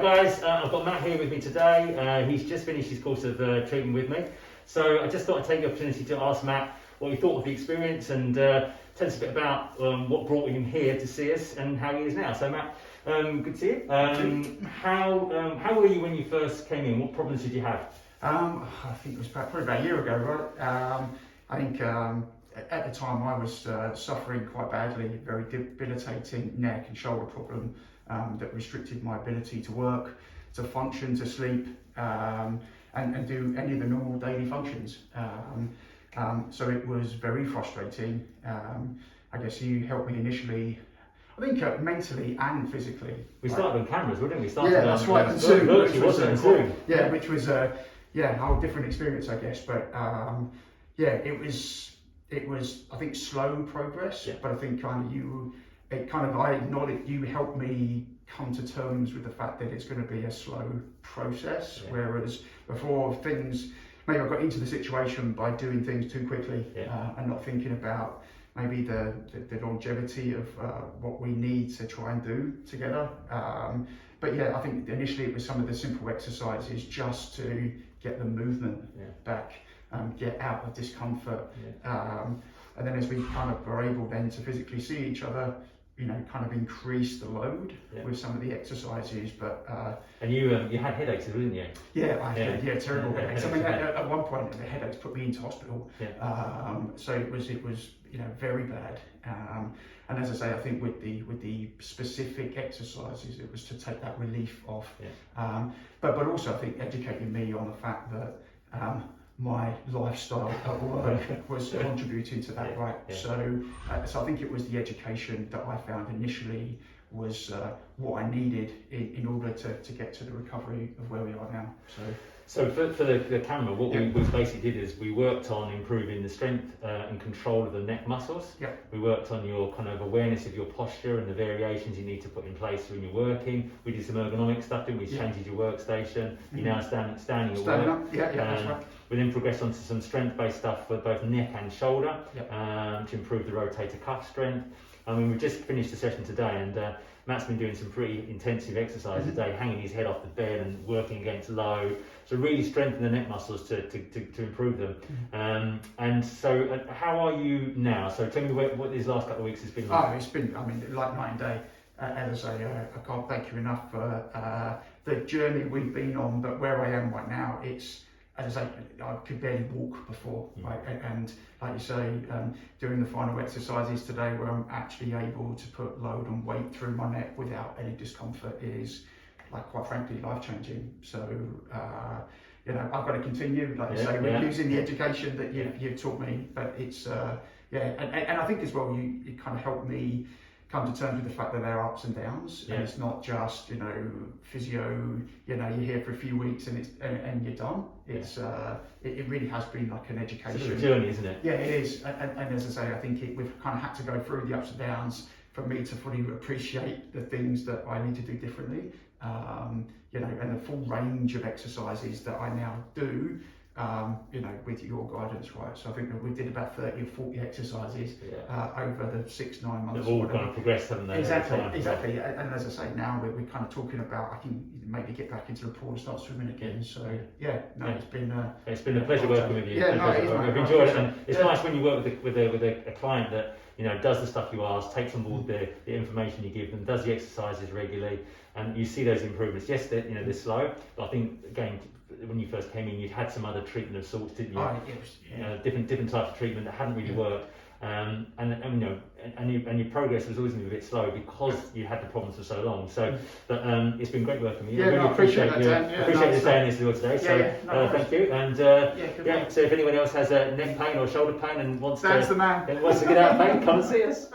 Guys, I've got Matt here with me today. He's just finished his course of treatment with me. So I just thought I'd take the opportunity to ask Matt what he thought of the experience and tell us a bit about what brought him here to see us and how he is now. So Matt, good to see you. How were you when you first came in? What problems did you have? I think it was probably about a year ago, right? I think at the time I was suffering quite badly, very debilitating neck and shoulder problem that restricted my ability to work, to function, to sleep, and do any of the normal daily functions. So it was very frustrating. I guess you helped me initially, I think mentally and physically. We started on cameras, didn't we? Yeah, that's right. And Zoom, which was a whole different experience, I guess. But it was I think slow progress. Yeah. But I think I acknowledged you helped me come to terms with the fact that it's going to be a slow process. Yeah. Whereas before maybe I got into the situation by doing things too quickly. Yeah. And not thinking about maybe the longevity of what we need to try and do together. But yeah, I think initially it was some of the simple exercises just to get the movement back, get out of discomfort. Yeah. And then as we kind of were able then to physically see each other, kind of increase the load with some of the exercises. But and you had headaches, didn't you? Yeah, I had terrible headaches. I mean, at one point the headaches put me into hospital. Yeah. So it was very bad. And as I say, I think with the specific exercises, it was to take that relief off. Yeah. But also I think educating me on the fact that my lifestyle at work was contributing to that, right? Yeah. So I think it was the education that I found initially was what I needed in order to get to the recovery of where we are now. So for the camera, what we basically did is we worked on improving the strength and control of the neck muscles. Yeah. We worked on your kind of awareness of your posture and the variations you need to put in place when you're working. We did some ergonomic stuff, didn't we? Changes your workstation. Mm-hmm. You're now standing at work. Up. Yeah, that's right. We then progressed onto some strength-based stuff for both neck and shoulder to improve the rotator cuff strength. I mean, we've just finished the session today, and Matt's been doing some pretty intensive exercise today, hanging his head off the bed and working against load. So really strengthen the neck muscles to improve them. And so how are you now? So tell me what these last couple of weeks has been like. Oh, it's been, like night and day. As I say, I can't thank you enough for the journey we've been on, but where I am right now, it's, as I say, I could barely walk before, right? And like you say, doing the final exercises today where I'm actually able to put load and weight through my neck without any discomfort is, quite frankly, life-changing. So, I've got to continue, like you say, with using the education that you've taught me. But it's, and I think as well, you kind of helped me come to terms with the fact that there are ups and downs, and it's not just physio. You're here for a few weeks and you're done. It's it really has been like an education. It's a journey, isn't it? Yeah, it is. And as I say, I think we've kind of had to go through the ups and downs for me to fully appreciate the things that I need to do differently. And the full range of exercises that I now do. With your guidance, right? So I think that we did about 30 or 40 exercises over the 6-9 months. They've all kind of progressed, haven't they? Exactly. And as I say, now we're kind of talking about I can maybe get back into the pool and start swimming again. So it's been a pleasure working with you. Yeah, I've enjoyed it, and it's nice when you work with a client that does the stuff you ask, takes on board the information you give them, does the exercises regularly, and you see those improvements. Yes, they're slow, but I think again, when you first came in, you'd had some other treatment of sorts, didn't you? Different types of treatment that hadn't really worked, and your progress was always going to be a bit slow because you had the problems for so long. So, but it's been great working with you. I really appreciate you staying this little today. So thank you. And so if anyone else has neck pain or shoulder pain and wants to get out of pain, come and see us.